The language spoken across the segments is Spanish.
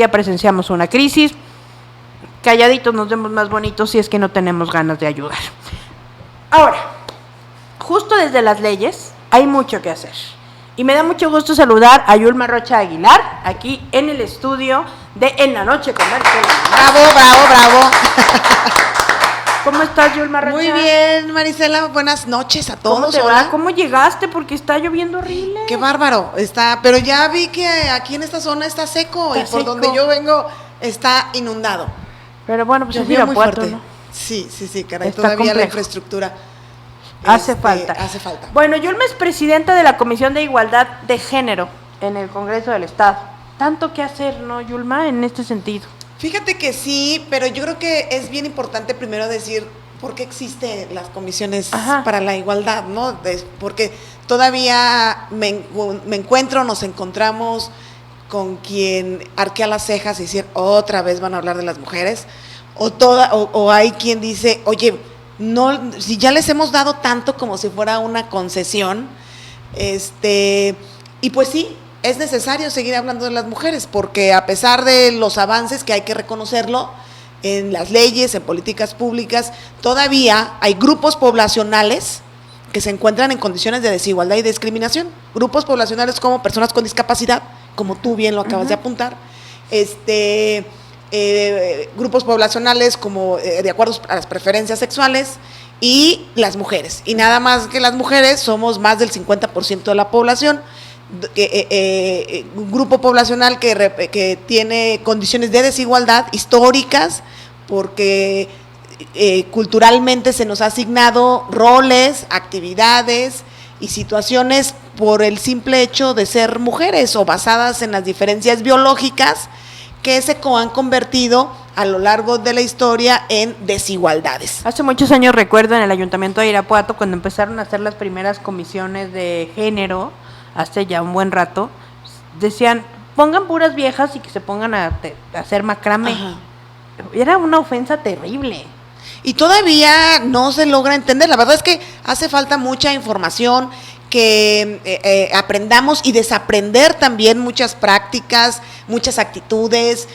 ya presenciamos una crisis. Calladitos nos vemos más bonitos si es que no tenemos ganas de ayudar. Ahora, justo desde las leyes hay mucho que hacer. Y me da mucho gusto saludar a Yulma Rocha Aguilar, aquí en el estudio de En la Noche con Maricela. ¡Bravo, bravo, bravo! ¿Cómo estás, Yulma Rocha? Muy bien, Marisela, buenas noches a todos. ¿Cómo te va? ¿Cómo llegaste? Porque está lloviendo horrible. ¡Qué bárbaro! Pero ya vi que aquí en esta zona está seco y por donde yo vengo está inundado. Pero bueno, pues es Irapuato, ¿no? Sí, caray, está todavía complejo. La infraestructura hace falta. Bueno, Yulma es presidenta de la Comisión de Igualdad de Género en el Congreso del Estado. Tanto que hacer, ¿no, Yulma, en este sentido? Fíjate que sí, pero yo creo que es bien importante primero decir por qué existen las comisiones para la igualdad, ¿no? Porque todavía nos encontramos con quien arquea las cejas y decir, otra vez van a hablar de las mujeres, o hay quien dice, oye, no, si ya les hemos dado tanto como si fuera una concesión, y pues sí, es necesario seguir hablando de las mujeres, porque a pesar de los avances que hay que reconocerlo, en las leyes, en políticas públicas, todavía hay grupos poblacionales que se encuentran en condiciones de desigualdad y discriminación, grupos poblacionales como personas con discapacidad, como tú bien lo acabas de apuntar, grupos poblacionales como de acuerdo a las preferencias sexuales y las mujeres. Y nada más que las mujeres somos más del 50% de la población, un grupo poblacional que tiene condiciones de desigualdad históricas porque culturalmente se nos ha asignado roles, actividades y situaciones por el simple hecho de ser mujeres o basadas en las diferencias biológicas que se han convertido a lo largo de la historia en desigualdades. Hace muchos años recuerdo en el Ayuntamiento de Irapuato cuando empezaron a hacer las primeras comisiones de género, hace ya un buen rato, decían, pongan puras viejas y que se pongan a hacer macramé. Era una ofensa terrible. Y todavía no se logra entender, la verdad es que hace falta mucha información, que aprendamos y desaprender también muchas prácticas, muchas actitudes,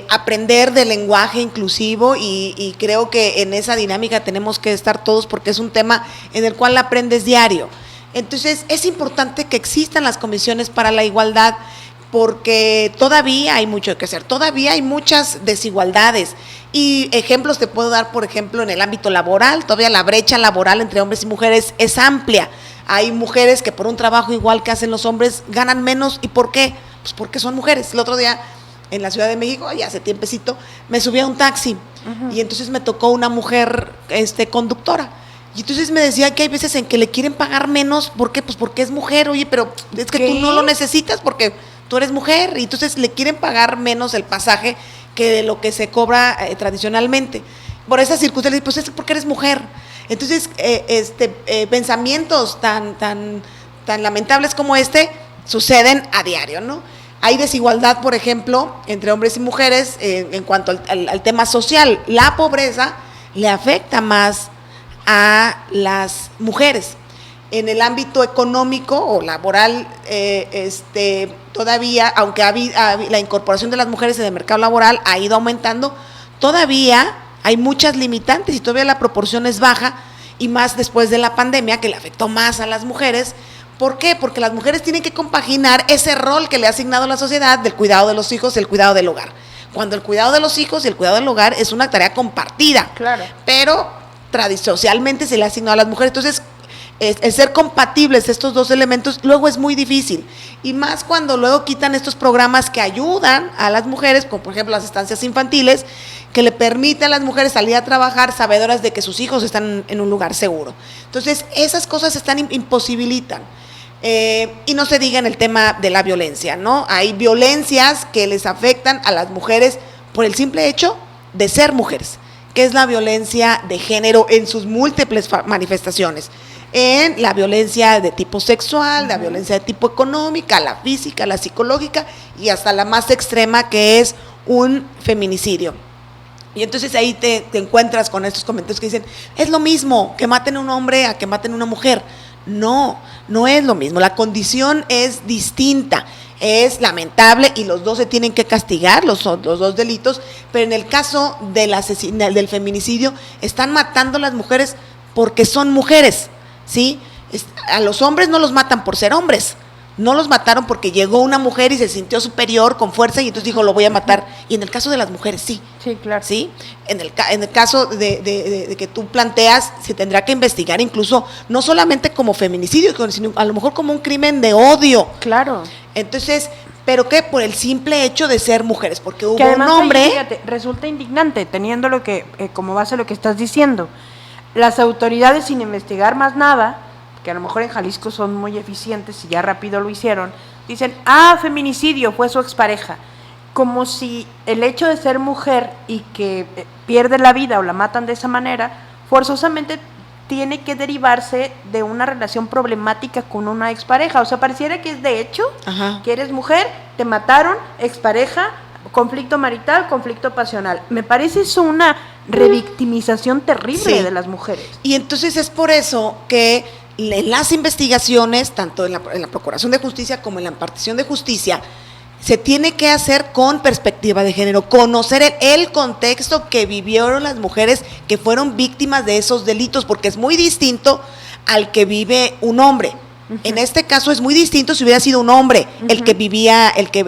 aprender del lenguaje inclusivo y creo que en esa dinámica tenemos que estar todos porque es un tema en el cual aprendes diario. Entonces es importante que existan las comisiones para la igualdad porque todavía hay mucho que hacer, todavía hay muchas desigualdades y ejemplos te puedo dar, por ejemplo, en el ámbito laboral, todavía la brecha laboral entre hombres y mujeres es amplia. Hay mujeres que por un trabajo igual que hacen los hombres ganan menos. ¿Y por qué? Pues porque son mujeres. El otro día en la Ciudad de México, ya hace tiempecito, me subí a un taxi y entonces me tocó una mujer conductora. Y entonces me decía que hay veces en que le quieren pagar menos. ¿Por qué? Pues porque es mujer. Oye, pero es que tú no lo necesitas porque tú eres mujer. Y entonces le quieren pagar menos el pasaje que de lo que se cobra tradicionalmente. Por esas circunstancias, pues es porque eres mujer. Entonces, pensamientos tan lamentables como suceden a diario, ¿no? Hay desigualdad, por ejemplo, entre hombres y mujeres en cuanto al tema social. La pobreza le afecta más a las mujeres. En el ámbito económico o laboral, todavía, aunque la incorporación de las mujeres en el mercado laboral ha ido aumentando, todavía hay muchas limitantes y todavía la proporción es baja y más después de la pandemia que le afectó más a las mujeres. ¿Por qué? Porque las mujeres tienen que compaginar ese rol que le ha asignado la sociedad del cuidado de los hijos y el cuidado del hogar. Cuando el cuidado de los hijos y el cuidado del hogar es una tarea compartida, claro, pero socialmente se le ha asignado a las mujeres. Entonces, el ser compatibles estos dos elementos luego es muy difícil y más cuando luego quitan estos programas que ayudan a las mujeres, como por ejemplo las estancias infantiles, que le permiten a las mujeres salir a trabajar sabedoras de que sus hijos están en un lugar seguro. Entonces esas cosas imposibilitan. Y no se diga en el tema de la violencia, ¿no? Hay violencias que les afectan a las mujeres por el simple hecho de ser mujeres, que es la violencia de género en sus múltiples manifestaciones. En la violencia de tipo sexual, la violencia de tipo económica, la física, la psicológica y hasta la más extrema que es un feminicidio. Y entonces ahí te encuentras con estos comentarios que dicen, es lo mismo que maten a un hombre a que maten a una mujer. No, no es lo mismo, la condición es distinta. es lamentable y los dos se tienen que castigar, los dos delitos, pero en el caso del feminicidio, están matando a las mujeres porque son mujeres, ¿sí? A los hombres no los matan por ser hombres, no los mataron porque llegó una mujer y se sintió superior con fuerza y entonces dijo, lo voy a matar. Y en el caso de las mujeres, sí. Sí, claro. ¿Sí? En el caso de que tú planteas, se tendrá que investigar incluso, no solamente como feminicidio, sino a lo mejor como un crimen de odio. Claro. Entonces, ¿pero qué? Por el simple hecho de ser mujeres, porque hubo que además, un hombre... fíjate, resulta indignante, teniendo lo que, como base lo que estás diciendo, las autoridades sin investigar más nada, que a lo mejor en Jalisco son muy eficientes y ya rápido lo hicieron, dicen, feminicidio, fue su expareja. Como si el hecho de ser mujer y que pierde la vida o la matan de esa manera, forzosamente tiene que derivarse de una relación problemática con una expareja. O sea, pareciera que es de hecho, Ajá. que eres mujer, te mataron, expareja, conflicto marital, conflicto pasional. Me parece eso una revictimización terrible Sí. de las mujeres. Y entonces es por eso que en las investigaciones, tanto en la Procuración de Justicia como en la impartición de justicia, se tiene que hacer con perspectiva de género, conocer el contexto que vivieron las mujeres que fueron víctimas de esos delitos, porque es muy distinto al que vive un hombre. Uh-huh. En este caso es muy distinto si hubiera sido un hombre el que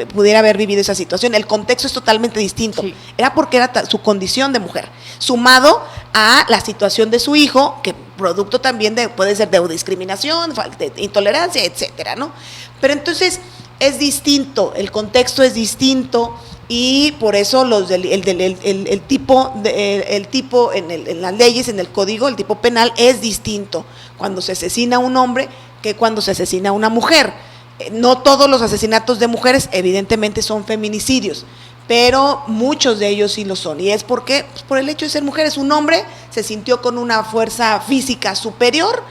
pudiera haber vivido esa situación. El contexto es totalmente distinto. Sí. Era porque era su condición de mujer, sumado a la situación de su hijo, que producto también puede ser de discriminación, de intolerancia, etcétera, ¿no? Pero entonces es distinto, el contexto es distinto y por eso el tipo en las leyes, en el código, el tipo penal es distinto cuando se asesina a un hombre que cuando se asesina a una mujer. No todos los asesinatos de mujeres evidentemente son feminicidios, pero muchos de ellos sí lo son. ¿Y es porque? Pues por el hecho de ser mujeres. Un hombre se sintió con una fuerza física superior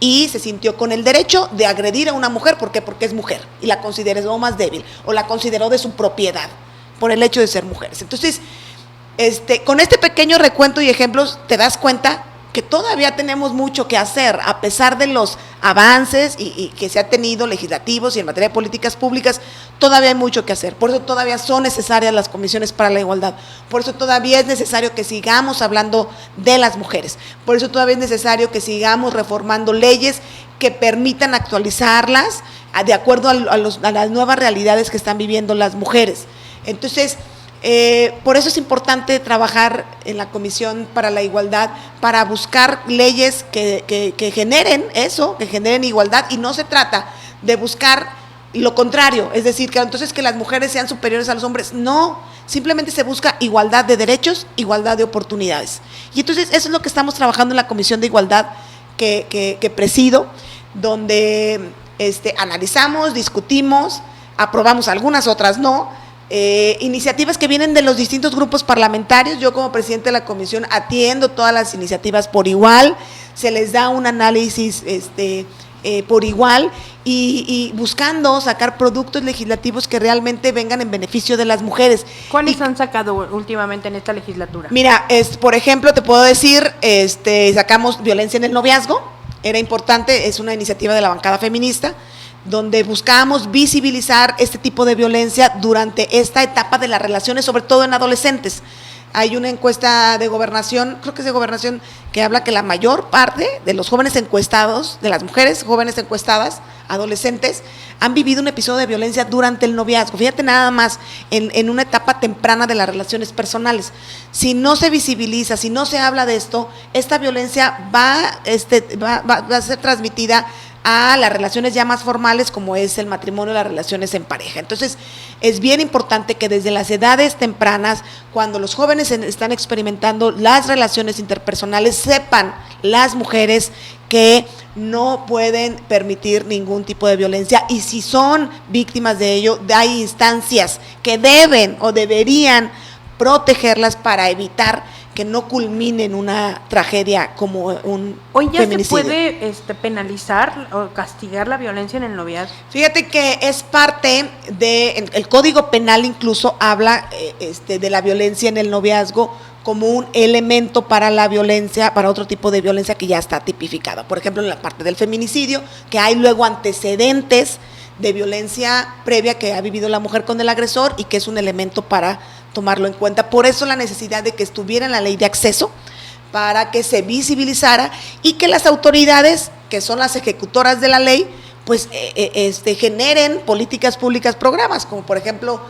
y se sintió con el derecho de agredir a una mujer. ¿Por qué? Porque es mujer y la consideró más débil o la consideró de su propiedad por el hecho de ser mujeres. Entonces, con este pequeño recuento y ejemplos te das cuenta que todavía tenemos mucho que hacer, a pesar de los avances y que se ha tenido legislativos y en materia de políticas públicas, todavía hay mucho que hacer. Por eso todavía son necesarias las comisiones para la igualdad, por eso todavía es necesario que sigamos hablando de las mujeres, por eso todavía es necesario que sigamos reformando leyes que permitan actualizarlas de acuerdo a las nuevas realidades que están viviendo las mujeres. Entonces, por eso es importante trabajar en la Comisión para la Igualdad, para buscar leyes que generen eso, que generen igualdad, y no se trata de buscar lo contrario, es decir, que entonces que las mujeres sean superiores a los hombres, no, simplemente se busca igualdad de derechos, igualdad de oportunidades. Y entonces eso es lo que estamos trabajando en la Comisión de Igualdad que presido, donde analizamos, discutimos, aprobamos algunas, otras no. Iniciativas que vienen de los distintos grupos parlamentarios. Yo como presidente de la comisión atiendo todas las iniciativas por igual, se les da un análisis por igual y buscando sacar productos legislativos que realmente vengan en beneficio de las mujeres. ¿Cuáles han sacado últimamente en esta legislatura? Mira, por ejemplo, te puedo decir, sacamos violencia en el noviazgo, era importante, es una iniciativa de la bancada feminista, donde buscábamos visibilizar este tipo de violencia durante esta etapa de las relaciones, sobre todo en adolescentes. Hay una encuesta de Gobernación, creo que es de Gobernación, que habla que la mayor parte de los jóvenes encuestados, de las mujeres jóvenes encuestadas, adolescentes, han vivido un episodio de violencia durante el noviazgo. Fíjate nada más, en una etapa temprana de las relaciones personales. Si no se visibiliza, si no se habla de esto, esta violencia va a ser transmitida a las relaciones ya más formales, como es el matrimonio, las relaciones en pareja. Entonces, es bien importante que desde las edades tempranas, cuando los jóvenes están experimentando las relaciones interpersonales, sepan las mujeres que no pueden permitir ningún tipo de violencia, y si son víctimas de ello, hay instancias que deben o deberían protegerlas para evitar que no culmine en una tragedia como un Hoy ya feminicidio. ¿Se puede penalizar o castigar la violencia en el noviazgo? Fíjate que es parte de el Código Penal, incluso habla de la violencia en el noviazgo como un elemento para la violencia, para otro tipo de violencia que ya está tipificada. Por ejemplo, en la parte del feminicidio, que hay luego antecedentes de violencia previa que ha vivido la mujer con el agresor y que es un elemento para tomarlo en cuenta. Por eso la necesidad de que estuviera en la ley de acceso, para que se visibilizara y que las autoridades, que son las ejecutoras de la ley, pues generen políticas públicas, programas, como por ejemplo,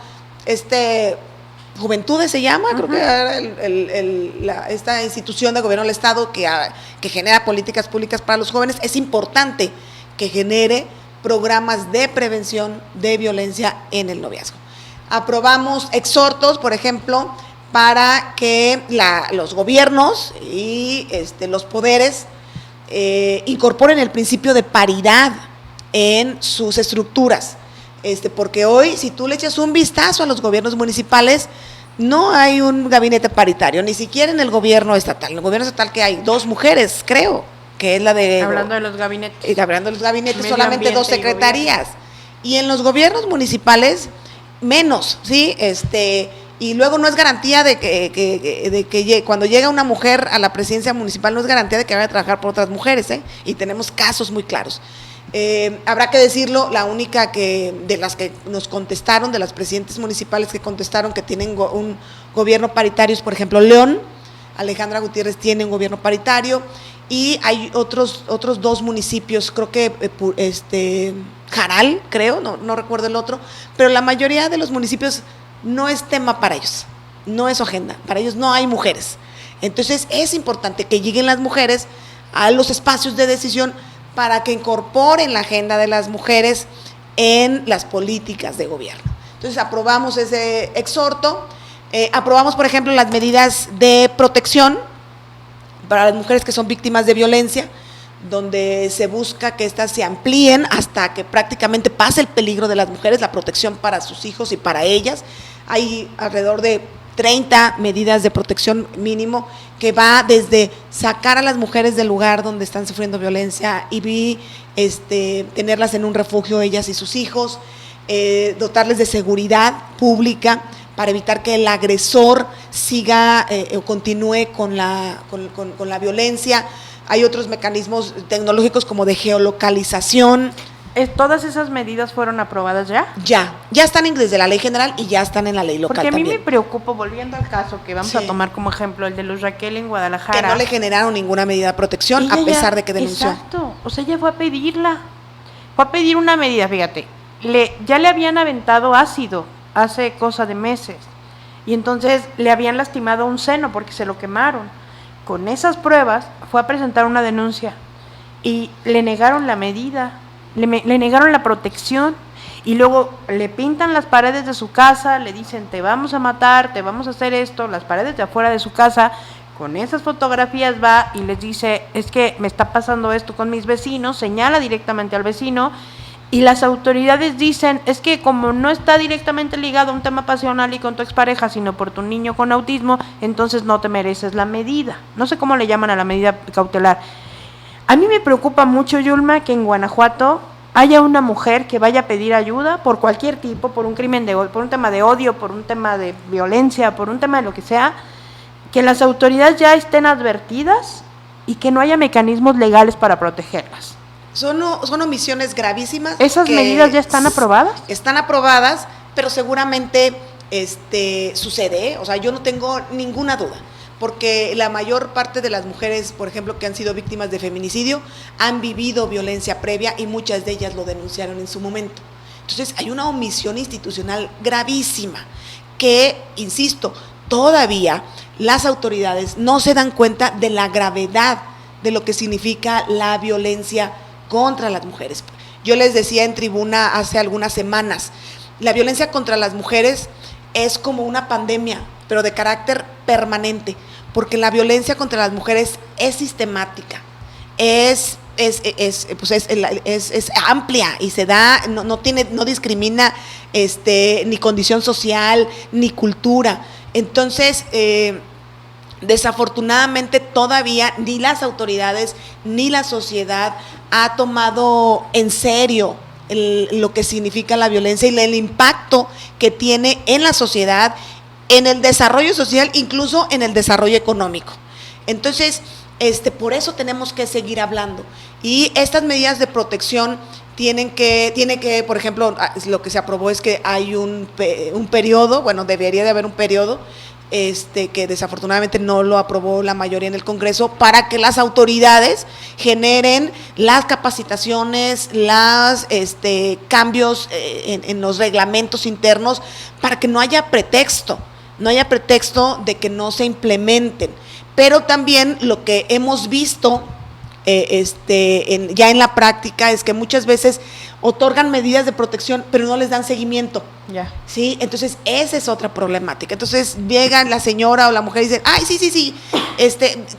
Juventudes se llama, creo que era esta institución de gobierno del Estado que genera políticas públicas para los jóvenes. Es importante que genere programas de prevención de violencia en el noviazgo. Aprobamos exhortos, por ejemplo, para que los gobiernos y los poderes incorporen el principio de paridad en sus estructuras. Porque hoy, si tú le echas un vistazo a los gobiernos municipales, no hay un gabinete paritario, ni siquiera en el gobierno estatal. En el gobierno estatal que hay 2 mujeres, creo, que es la de... Hablando de los gabinetes. Hablando de los gabinetes, Medio solamente 2 ambiente y secretarías. Y en los gobiernos municipales, menos, ¿sí? Y luego no es garantía de que cuando llega una mujer a la presidencia municipal, no es garantía de que vaya a trabajar por otras mujeres, y tenemos casos muy claros. Habrá que decirlo, la única de las que nos contestaron, de las presidentes municipales que contestaron que tienen un gobierno paritario es, por ejemplo, León. Alejandra Gutiérrez tiene un gobierno paritario y hay otros 2 municipios, creo que Jaral, creo, no recuerdo el otro, pero la mayoría de los municipios no es tema para ellos, no es su agenda, para ellos no hay mujeres. Entonces es importante que lleguen las mujeres a los espacios de decisión para que incorporen la agenda de las mujeres en las políticas de gobierno. Entonces aprobamos ese exhorto, aprobamos, por ejemplo, las medidas de protección para las mujeres que son víctimas de violencia, donde se busca que éstas se amplíen hasta que prácticamente pase el peligro de las mujeres, la protección para sus hijos y para ellas. Hay alrededor de 30 medidas de protección mínimo que va desde sacar a las mujeres del lugar donde están sufriendo violencia y tenerlas en un refugio, ellas y sus hijos, dotarles de seguridad pública para evitar que el agresor siga o continúe con la violencia. Hay otros mecanismos tecnológicos como de geolocalización. ¿Todas esas medidas fueron aprobadas ya? Ya están desde la ley general y ya están en la ley local. Porque a mí también me preocupa, volviendo al caso que vamos a tomar como ejemplo, el de Luz Raquel en Guadalajara. Que no le generaron ninguna medida de protección a pesar de que denunció. Exacto, o sea, ella fue a pedirla. Fue a pedir una medida, fíjate. Ya le habían aventado ácido hace cosa de meses. Y entonces le habían lastimado un seno porque se lo quemaron. Con esas pruebas fue a presentar una denuncia y le negaron la medida, le negaron la protección y luego le pintan las paredes de su casa, le dicen te vamos a matar, te vamos a hacer esto, las paredes de afuera de su casa. Con esas fotografías va y les dice es que me está pasando esto con mis vecinos, señala directamente al vecino. Y las autoridades dicen, es que como no está directamente ligado a un tema pasional y con tu expareja, sino por tu niño con autismo, entonces no te mereces la medida. No sé cómo le llaman a la medida cautelar. A mí me preocupa mucho, Yulma, que en Guanajuato haya una mujer que vaya a pedir ayuda por cualquier tipo, por un crimen de odio, por un tema de odio, por un tema de violencia, por un tema de lo que sea, que las autoridades ya estén advertidas y que no haya mecanismos legales para protegerlas. Son omisiones gravísimas. ¿Esas medidas ya están aprobadas? Están aprobadas, pero seguramente sucede, o sea, yo no tengo ninguna duda, porque la mayor parte de las mujeres, por ejemplo, que han sido víctimas de feminicidio, han vivido violencia previa y muchas de ellas lo denunciaron en su momento. Entonces, hay una omisión institucional gravísima que, insisto, todavía las autoridades no se dan cuenta de la gravedad de lo que significa la violencia contra las mujeres. Yo les decía en tribuna hace algunas semanas, la violencia contra las mujeres es como una pandemia, pero de carácter permanente, porque la violencia contra las mujeres es sistemática, es amplia y se da, no discrimina ni condición social ni cultura. Entonces, desafortunadamente todavía ni las autoridades ni la sociedad ha tomado en serio lo que significa la violencia y el impacto que tiene en la sociedad, en el desarrollo social, incluso en el desarrollo económico. Entonces, por eso tenemos que seguir hablando. Y estas medidas de protección tiene que, por ejemplo, lo que se aprobó es que hay un periodo, bueno, debería de haber un periodo, que desafortunadamente no lo aprobó la mayoría en el Congreso, para que las autoridades generen las capacitaciones, las cambios en los reglamentos internos, para que no haya pretexto de que no se implementen. Pero también lo que hemos visto ya en la práctica es que muchas veces otorgan medidas de protección, pero no les dan seguimiento. Ya. ¿Sí? Entonces, esa es otra problemática. Entonces, llega la señora o la mujer y dice, ay, sí,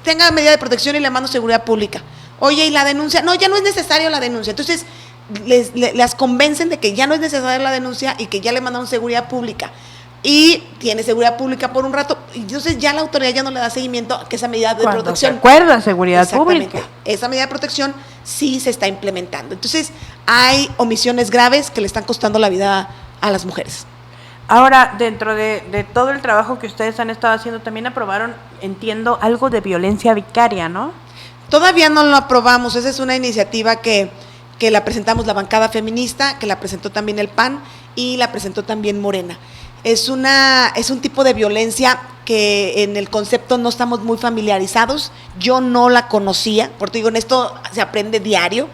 tenga medida de protección y le mando seguridad pública. Oye, ¿y la denuncia? No, ya no es necesaria la denuncia. Entonces, las convencen de que ya no es necesaria la denuncia y que ya le mandaron seguridad pública. Y tiene seguridad pública por un rato, y entonces ya la autoridad ya no le da seguimiento a que esa medida de protección. Se acuerda seguridad pública. Esa medida de protección sí se está implementando. Entonces, hay omisiones graves que le están costando la vida a las mujeres. Ahora, dentro de todo el trabajo que ustedes han estado haciendo, también aprobaron, entiendo, algo de violencia vicaria, ¿no? Todavía no lo aprobamos. Esa es una iniciativa que la presentamos la bancada feminista, que la presentó también el PAN y la presentó también Morena. Es un tipo de violencia que en el concepto no estamos muy familiarizados. Yo no la conocía, porque digo, en esto se aprende diario,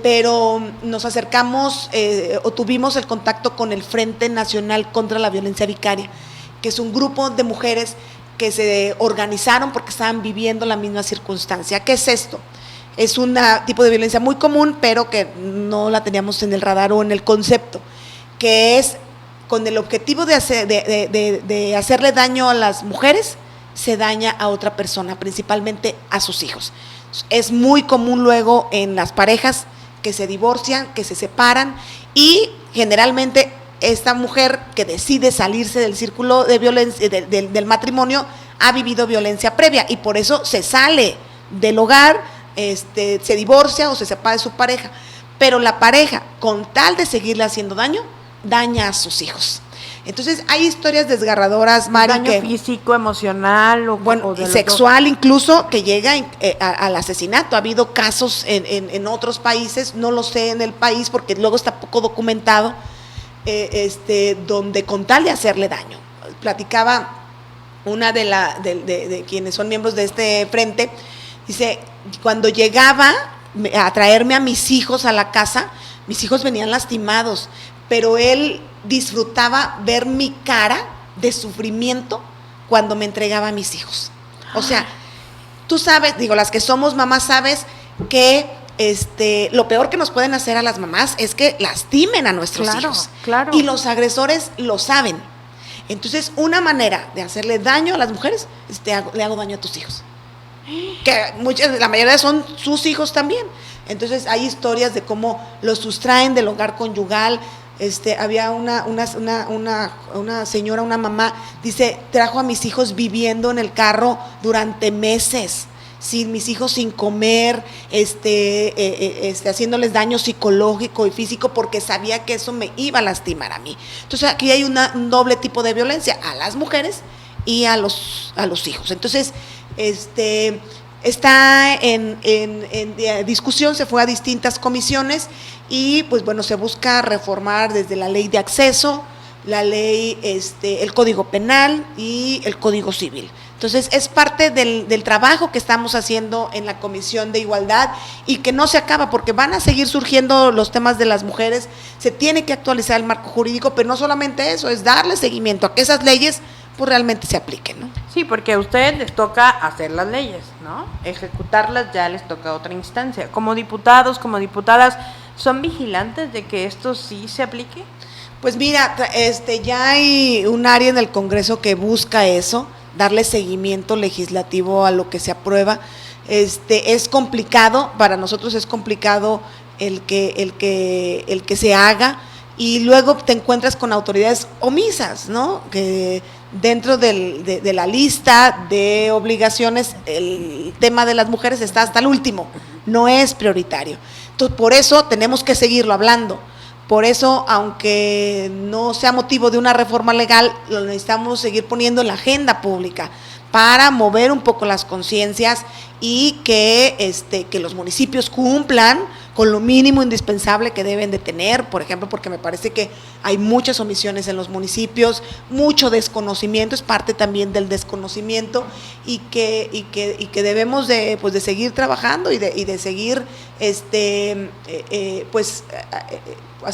pero nos acercamos o tuvimos el contacto con el Frente Nacional contra la Violencia Vicaria, que es un grupo de mujeres que se organizaron porque estaban viviendo la misma circunstancia. ¿Qué es esto? Es un tipo de violencia muy común, pero que no la teníamos en el radar o en el concepto, que es con el objetivo de hacerle daño a las mujeres, se daña a otra persona, principalmente a sus hijos. Es muy común luego en las parejas que se divorcian, que se separan, y generalmente esta mujer que decide salirse del círculo de violencia, del matrimonio, ha vivido violencia previa y por eso se sale del hogar, se divorcia o se separa de su pareja. Pero la pareja, con tal de seguirle haciendo daño, daña a sus hijos. Entonces hay historias desgarradoras, Mari, daño físico, emocional o sexual incluso, que llega al asesinato. Ha habido casos en otros países, no lo sé en el país porque luego está poco documentado, donde con tal de hacerle daño. Platicaba una de quienes son miembros de este frente, dice, cuando llegaba a traerme a mis hijos a la casa, mis hijos venían lastimados, pero él disfrutaba ver mi cara de sufrimiento cuando me entregaba a mis hijos. O sea, tú sabes, digo, las que somos mamás sabes que lo peor que nos pueden hacer a las mamás es que lastimen a nuestros hijos. Claro. Y los agresores lo saben. Entonces, una manera de hacerle daño a las mujeres es le hago daño a tus hijos. Que la mayoría son sus hijos también. Entonces, hay historias de cómo los sustraen del hogar conyugal. Había una señora, una mamá, dice, trajo a mis hijos viviendo en el carro durante meses, mis hijos sin comer, haciéndoles daño psicológico y físico porque sabía que eso me iba a lastimar a mí. Entonces aquí hay un doble tipo de violencia, a las mujeres y a los hijos. Entonces, está en discusión, se fue a distintas comisiones y pues bueno, se busca reformar desde la ley de acceso, la ley, el Código Penal y el Código Civil. Entonces es parte del trabajo que estamos haciendo en la Comisión de Igualdad y que no se acaba porque van a seguir surgiendo los temas de las mujeres, se tiene que actualizar el marco jurídico, pero no solamente eso, es darle seguimiento a que esas leyes pues realmente se apliquen, ¿no? Sí, porque a ustedes les toca hacer las leyes, ¿no? Ejecutarlas ya les toca a otra instancia. Como diputados, como diputadas, ¿son vigilantes de que esto sí se aplique? Pues mira, ya hay un área en el Congreso que busca eso, darle seguimiento legislativo a lo que se aprueba. Es complicado, para nosotros es complicado el que se haga, y luego te encuentras con autoridades omisas, ¿no? Que dentro de la lista de obligaciones el tema de las mujeres está hasta el último, no es prioritario. Entonces, por eso tenemos que seguirlo hablando. Por eso, aunque no sea motivo de una reforma legal, lo necesitamos seguir poniendo en la agenda pública para mover un poco las conciencias y que los municipios cumplan con lo mínimo indispensable que deben de tener, por ejemplo, porque me parece que hay muchas omisiones en los municipios, mucho desconocimiento, es parte también del desconocimiento, y que debemos de, pues, de seguir trabajando y de seguir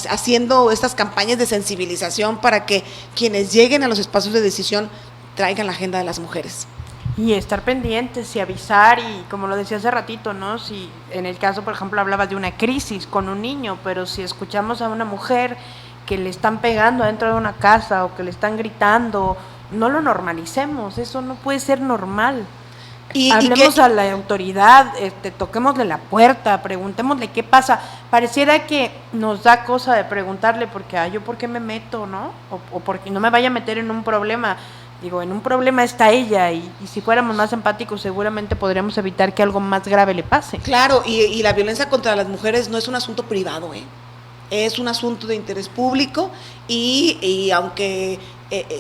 haciendo estas campañas de sensibilización para que quienes lleguen a los espacios de decisión traigan la agenda de las mujeres. Y estar pendientes y avisar, y como lo decía hace ratito, ¿no? Si en el caso, por ejemplo, hablabas de una crisis con un niño, pero si escuchamos a una mujer que le están pegando dentro de una casa o que le están gritando, no lo normalicemos, eso no puede ser normal. Hablemos a la autoridad, toquémosle la puerta, preguntémosle qué pasa. Pareciera que nos da cosa de preguntarle porque, yo por qué me meto, ¿no? O porque no me vaya a meter en un problema. Digo, en un problema está ella, y si fuéramos más empáticos seguramente podríamos evitar que algo más grave le pase. Claro, y la violencia contra las mujeres no es un asunto privado, es un asunto de interés público, y aunque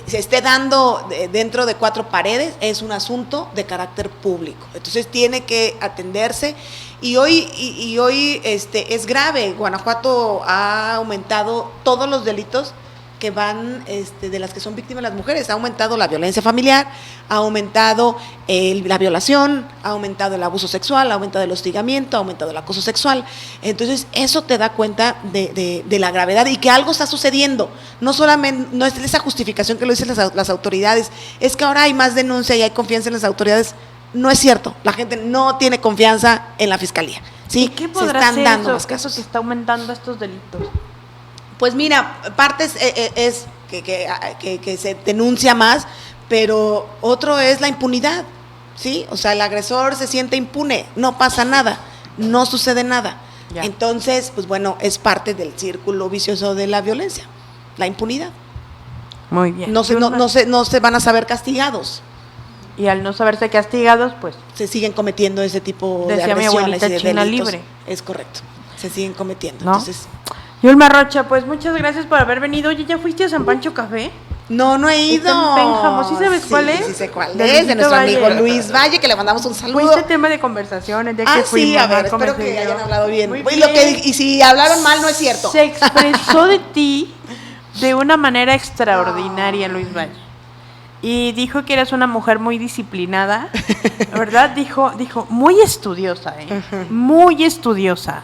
se esté dando dentro de 4 paredes, es un asunto de carácter público. Entonces tiene que atenderse, y hoy es grave. Guanajuato ha aumentado todos los delitos que van de las que son víctimas las mujeres. Ha aumentado la violencia familiar, ha aumentado la violación, ha aumentado el abuso sexual, ha aumentado el hostigamiento, ha aumentado el acoso sexual. Entonces eso te da cuenta de la gravedad y que algo está sucediendo. No solamente, no es esa justificación que lo dicen las autoridades, es que ahora hay más denuncia y hay confianza en las autoridades. No es cierto, la gente no tiene confianza en la fiscalía. ¿Sí? ¿Y qué podrá se están ser dando eso, más casos? eso que está aumentando estos delitos? Pues mira, parte es que se denuncia más, pero otro es la impunidad, ¿sí? O sea, el agresor se siente impune, no pasa nada, no sucede nada. Ya. Entonces, pues bueno, es parte del círculo vicioso de la violencia, la impunidad. Muy bien. No se van a saber castigados. Y al no saberse castigados, pues se siguen cometiendo ese tipo de agresiones, mi abuelita, y de China delitos. Libre. Es correcto, se siguen cometiendo. ¿No? Entonces, Yulma Rocha, pues muchas gracias por haber venido. Oye, ¿ya fuiste a San Pancho Café? No he ido. Está en Pénjamo, ¿sí sabes cuál es? Sí sé cuál es, de nuestro amigo Luis Valle, que le mandamos un saludo. Fuiste tema de conversaciones, de que fuimos. Sí, a ver, espero que hayan hablado bien. Muy bien. Y si hablaron mal, no es cierto. Se expresó de ti de una manera extraordinaria, Luis Valle. Y dijo que eras una mujer muy disciplinada, ¿verdad? Dijo, muy estudiosa, muy estudiosa.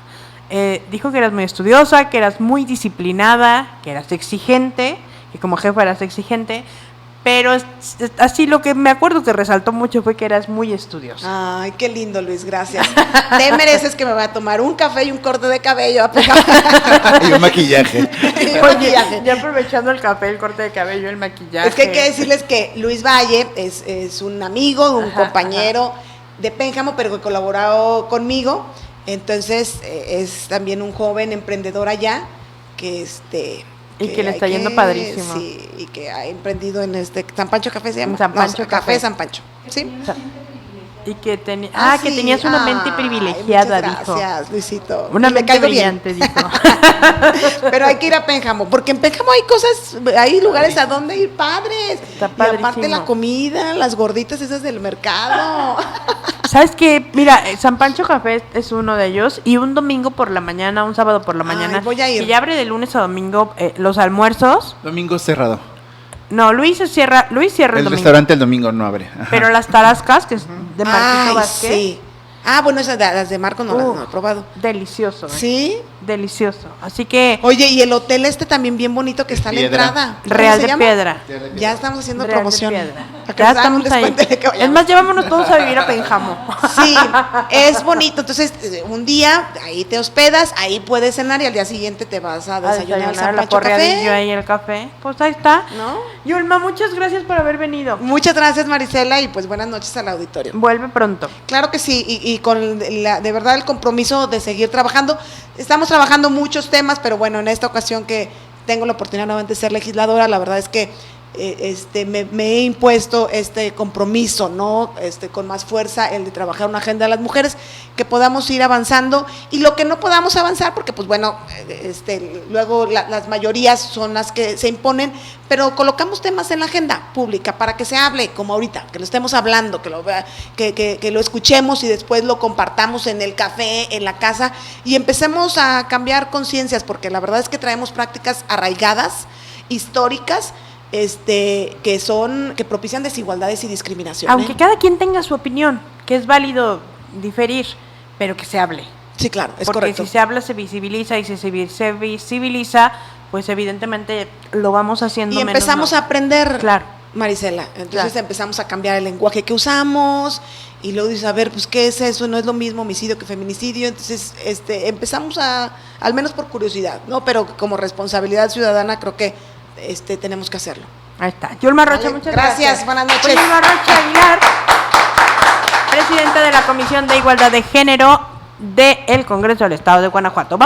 Dijo que eras muy estudiosa, que eras muy disciplinada, que eras exigente, que como jefa eras exigente, pero así lo que me acuerdo que resaltó mucho fue que eras muy estudiosa. Ay, qué lindo, Luis, gracias. Te mereces que me vaya a tomar un café y un corte de cabello. Y un maquillaje. Oye, ya aprovechando el café, el corte de cabello, el maquillaje. Es que hay que decirles que Luis Valle es un amigo, un compañero de Pénjamo, pero que colaboró conmigo. Entonces es también un joven emprendedor allá que y que le está yendo padrísimo. Sí, y que ha emprendido en San Pancho Café se llama. San Pancho Café San Pancho. Sí. Y que que tenías una mente privilegiada, dijo. Gracias, Luisito. Una mente brillante, dijo. Pero hay que ir a Pénjamo, porque en Pénjamo hay cosas, hay lugares a donde ir padres. Está y aparte la comida, las gorditas esas del mercado. ¿Sabes qué? Mira, San Pancho Café es uno de ellos, y un domingo por la mañana, un sábado por la mañana, voy a ir. que ya abre de lunes a domingo los almuerzos. Domingo cerrado. No, Luis cierra el domingo. El restaurante el domingo no abre. Ajá. Pero las tarascas, que es de Marquito Vázquez. Sí. Bueno, esas las de Marco no las he probado. Delicioso. ¿Sí? Delicioso. Así que... Oye, y el hotel también bien bonito que está a la entrada. Real de Piedra. Ya estamos haciendo Real promoción. Ya estamos ahí. Es más, llevámonos todos a vivir a Pénjamo. Sí, es bonito. Entonces, un día ahí te hospedas, ahí puedes cenar y al día siguiente te vas a desayunar al San Pancho Café. Ahí el café. Pues ahí está. ¿No? Yulma, muchas gracias por haber venido. Muchas gracias, Marisela, y pues buenas noches al auditorio. Vuelve pronto. Claro que sí, y con de verdad el compromiso de seguir trabajando. Estamos trabajando muchos temas, pero bueno, en esta ocasión que tengo la oportunidad nuevamente de ser legisladora, la verdad es que me he impuesto este compromiso, ¿no? Con más fuerza, el de trabajar una agenda de las mujeres, que podamos ir avanzando, y lo que no podamos avanzar, porque pues bueno, luego las mayorías son las que se imponen, pero colocamos temas en la agenda pública para que se hable, como ahorita, que lo estemos hablando, que lo escuchemos y después lo compartamos en el café, en la casa, y empecemos a cambiar conciencias, porque la verdad es que traemos prácticas arraigadas, históricas, que propician desigualdades y discriminación. Aunque cada quien tenga su opinión, que es válido diferir, pero que se hable. Sí, claro, es porque correcto. si se habla, se visibiliza, y si se visibiliza, pues evidentemente lo vamos haciendo y empezamos menos, a aprender, claro, Marisela. Entonces claro, empezamos a cambiar el lenguaje que usamos, y luego dices, a ver, pues ¿qué es eso? No es lo mismo homicidio que feminicidio. Entonces empezamos al menos por curiosidad, ¿no? Pero como responsabilidad ciudadana creo que tenemos que hacerlo. ahí está. Yulma Rocha, Vale, muchas gracias. Buenas noches. Soy Yulma Rocha Aguilar, presidenta de la Comisión de Igualdad de Género del Congreso del Estado de Guanajuato.